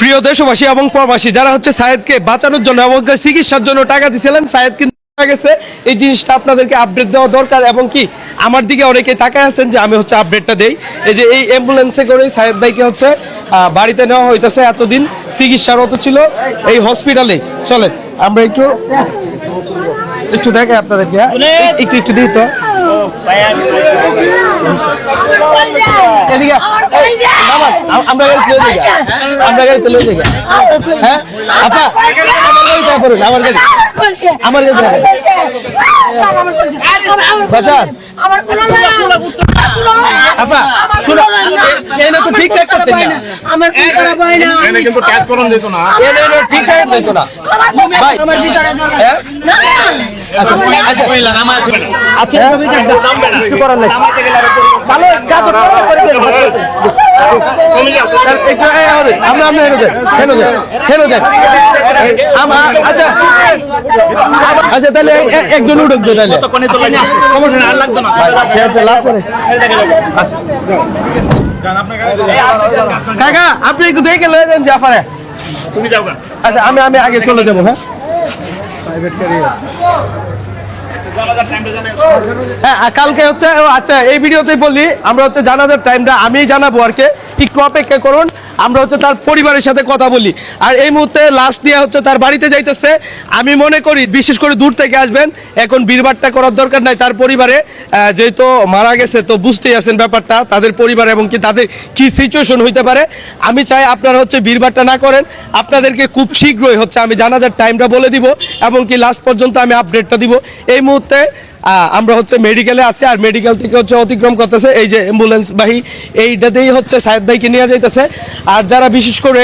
প্রিয় দেশবাসী এবং প্রবাসী যারা হচ্ছে সায়েদকে বাঁচানোর জন্য এবং চিকিৎসার জন্য টাকা দিয়েছিলেন, সায়েদ কিন্তু মারা গেছে। এই জিনিসটা আপনাদেরকে আপডেট দেওয়া দরকার এবং কি আমার দিকে অনেকে তাকায় আছেন যে আমি হচ্ছে আপডেটটা দেই। এই যে এই অ্যাম্বুলেন্সে করে সায়েদ ভাইকে হচ্ছে বাড়িতে নেওয়া হইতেছে, এতদিন চিকিৎসারত ছিল এই হসপিটালে। চলেন আমরা একটু দেখে আপনাদেরকে, একটু দিই তো আমরা গাড়িতে লয়ে যাই। হ্যাঁ আপা আমার গাড়ি আপা শুনো, এনে তো ঠিক ঠাক করতেন না, এনে কিন্তু ট্যাক্স করন দিত না, এনে ঠিক ঠাক দিত না ভাই। আচ্ছা আচ্ছা আচ্ছা কিছু করার নাই, ভালো কাজ করে দেন আমরা আমরা হেলো দেন আচ্ছা আচ্ছা তাহলে একজন উঠুক তো তাহলে সমস্যা না, লাগতো না আচ্ছা কাকা আপনি একটু দেখে লয়ে যান জাফারে, তুমি যাও। আচ্ছা আমি আগে চলে যাবো। হ্যাঁ হ্যাঁ কালকে হচ্ছে আচ্ছা এই ভিডিওতে বলি আমরা হচ্ছে জানাজার টাইমটা আমি জানাবো আর কি, একটু অপেক্ষা করুন। আমরা হচ্ছে তার পরিবারের সাথে কথা বলি। আর এই মুহূর্তে লাশ নিয়ে হচ্ছে তার বাড়িতে যাইতেছে। আমি মনে করি বিশেষ করে দূর থেকে আসবেন, এখন ভিড়ভাট্টা করার দরকার নাই। তার পরিবারে যেহেতু মারা গেছে তো বুঝতেই আছেন ব্যাপারটা, তাদের পরিবার এবং কি তাদের কি সিচুয়েশন হইতে পারে। আমি চাই আপনারা হচ্ছে ভিড়ভাট্টা না করেন। আপনাদেরকে খুব শীঘ্রই হচ্ছে আমি জানাজার টাইমটা বলে দিব এবং কি লাস্ট পর্যন্ত আমি আপডেটটা দিব। এই মুহূর্তে আমরা হচ্ছে মেডিকেলে আছি, আর মেডিকেল থেকে হচ্ছে অতিক্রম করতেছে এই যে অ্যাম্বুলেন্স বাহি, এইটাতেই হচ্ছে সায়েদ ভাইকে নিয়ে যাইতেছে। আর যারা বিশেষ করে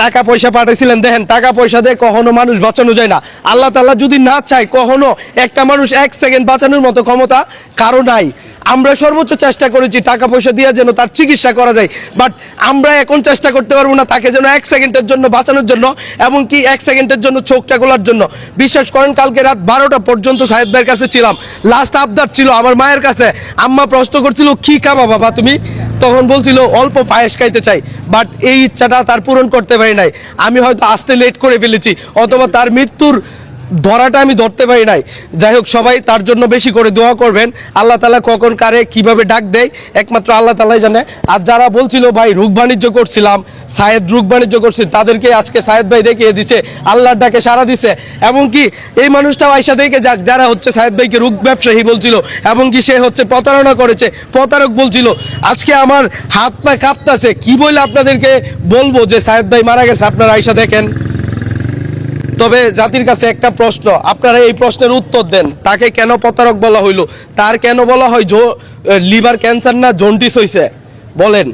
টাকা পয়সা পাঠাইছিলেন, দেখেন টাকা পয়সা দিয়ে কখনো মানুষ বাঁচানো যায় না। আল্লাহ তাআলা যদি না চায় কখনো একটা মানুষ 1 সেকেন্ড বাঁচানোর মতো ক্ষমতা কারো নাই। আমরা সর্বোচ্চ চেষ্টা করেছি টাকা পয়সা দিয়ে যেন তার চিকিৎসা করা যায়, বাট আমরা এখন চেষ্টা করতে পারবো না তাকে যেন 1 সেকেন্ডের জন্য বাঁচানোর জন্য এবং কি 1 সেকেন্ডের জন্য চোখটা খোলার জন্য। বিশ্বাস করেন কালকে রাত 12টা পর্যন্ত সায়েদ ভাইয়ের কাছে ছিলাম। লাস্ট আবদার ছিল আমার মায়ের কাছে, আম্মা প্রশ্ন করছিল কি খাবা বাবা তুমি, তখন বলছিল অল্প পায়েস খাইতে চাই, বাট এই ইচ্ছাটা তার পূরণ করতে পারি নাই। আমি হয়তো আসতে লেট করে ফেলেছি অথবা তার মৃত্যুর ধরাটা আমি ধরতে পারি নাই। যাই হোক সবাই তার জন্য বেশি করে দোয়া করবেন। আল্লাহ তাআলা কখন কারে কিভাবে ডাক দেয় একমাত্র আল্লাহ তাআলাই জানে। আর যারা বলছিল ভাই রোগ বাণিজ্য করছিলাম, সায়েদ রোগ বাণিজ্য করছিল, তাদেরকে আজকে সায়েদ ভাই দেখিয়ে দিচ্ছে, আল্লাহর ডাকে সাড়া দিছে। এবং কি এই মানুষটাও আয়সা দেখে যাক যারা হচ্ছে সায়েদ ভাইকে রোগ ব্যবসায়ী বলছিল এবং কি সে হচ্ছে প্রতারণা করেছে, প্রতারক বলছিল। আজকে আমার হাত পা কাঁপতাছে, কি বলে আপনাদেরকে বলবো যে সায়েদ ভাই মারা গেছে, আপনারা আয়সা দেখেন। তবে জাতির কাছে একটা প্রশ্ন, আপনারা এই প্রশ্নের উত্তর দেন, তাকে কেন প্রতারক বলা হইলো? তার কেন বলা হয় লিভার ক্যান্সার না জন্ডিস হইছে? বলেন,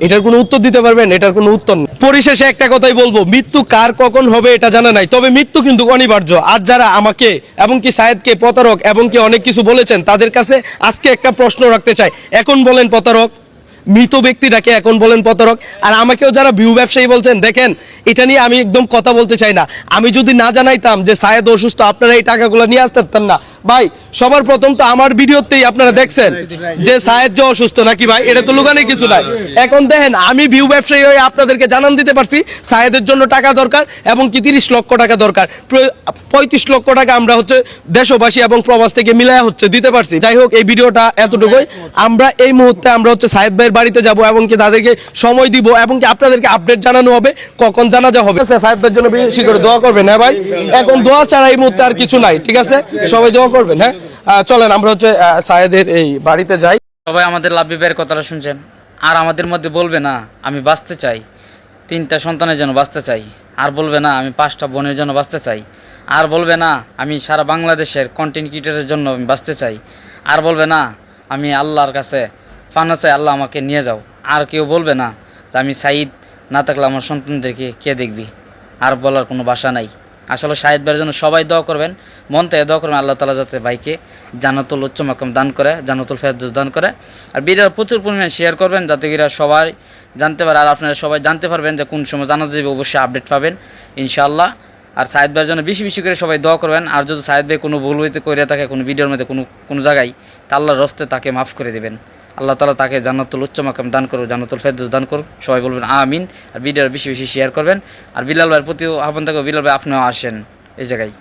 এটার কোনো উত্তর দিতে পারবেন? এটার কোনো উত্তর নেই। পরিশেষে একটা কথাই বলবো, মৃত্যু কার কখন হবে এটা জানা নাই, তবে মৃত্যু কিন্তু অনিবার্য। আর যারা আমাকে এবং কি সায়েদকে প্রতারক এবং কি অনেক কিছু বলেছেন, তাদের কাছে আজকে একটা প্রশ্ন রাখতে চাই, এখন বলেন প্রতারক? মৃত ব্যক্তিটাকে এখন বলেন প্রতারক? আর আমাকেও যারা ভিউ ব্যবসায়ী বলছেন, দেখেন এটা নিয়ে আমি একদম কথা বলতে চাই না। আমি যদি না জানাইতাম যে সায়েদ অসুস্থ, আপনারা এই টাকাগুলো নিয়ে আসতে পারতেন না। ভাই সবার প্রথম তো আমার ভিডিওতেই আপনারা দেখছেন যে সায়েদ যে অসুস্থ নাকি, ভাই এটা তো লুকানো কিছু নাই। এখন দেখেন আমি ভিউ ব্যবসায়ী হয়ে আপনাদেরকে জানান দিতে পারছি সায়েদের জন্য টাকা দরকার এবং কি 30 লক্ষ টাকা দরকার, 35 লক্ষ টাকা আমরা হচ্ছে দেশবাসী এবং প্রবাস থেকে মিলায়া হচ্ছে দিতে পারছি। যাই হোক এই ভিডিওটা এতটুকুই। আমরা এই মুহূর্তে আমরা হচ্ছে সায়েদ ভাইয়ের বাড়িতে যাব এবং কি তাদেরকে সময় দিব এবং কি আপনাদেরকে আপডেট জানানো হবে কখন জানাজা হবে। সায়েদ ভাইয়ের জন্য বেশি করে দোয়া করবেন। হ্যাঁ ভাই, এখন দোয়া ছাড়া এই মুহূর্তে আর কিছু নাই, ঠিক আছে? সবাই দোয়া করবেন। হ্যাঁ চলেন আমরা হচ্ছে সায়েদের এই বাড়িতে যাই। সবাই আমাদের লাভি ভাইয়ের কথাটা শুনছেন, আর আমাদের মধ্যে বলবে না আমি বাঁচতে চাই, 3টা সন্তানের জন্য বাঁচতে চাই, আর বলবে না আমি 5টা বোনের জন্য বাঁচতে চাই, আর বলবে না আমি সারা বাংলাদেশের কন্টেন্ট ক্রিয়েটরের জন্য আমি বাঁচতে চাই, আর বলবে না আমি আল্লাহর কাছে ফানা চাই, আল্লাহ আমাকে নিয়ে যাও। আর কেউ বলবে না যে আমি সাঈদ না থাকলে আমার সন্তানদেরকে কে দেখবি। আর বলার কোনো ভাষা নাই। আসলে সায়েদ ভাইয়ের জন্য সবাই দোয়া করবেন, মন থেকে দোয়া করবেন আল্লাহ তাআলা যাতে ভাইকে জান্নাতুল উচ্চ মাকাম দান করে, জান্নাতুল ফেরদৌস দান করে। আর ভিডিও প্রচুর পরিমাণে শেয়ার করবেন যাতে করে সবাই জানতে পারে, আর আপনারা সবাই জানতে পারবেন যে কোন সময় জানাতে দেবে, অবশ্যই আপডেট পাবেন ইনশাআল্লাহ। আর সায়েদ ভাইয়ের জন্য বেশি বেশি করে সবাই দোয়া করবেন। আর যদি সায়েদ ভাই কোনো ভুল হইতে করে থাকে কোনো ভিডিওর মধ্যে কোনো জায়গায়, তা আল্লাহর রস্তে তাকে মাফ করে দেবেন। আল্লাহ তাআলা তাকে জান্নাতুল উচ্চ মাকাম দান করুক, জান্নাতুল ফেরদৌস দান করুক। সবাই বলবেন আমিন। আর ভিডিওটা বেশি বেশি শেয়ার করবেন। আর বিলাল ভাইয়ের প্রতিও আহ্বান থাকবে, বিলাল ভাই আপনিও আসেন এই জায়গায়।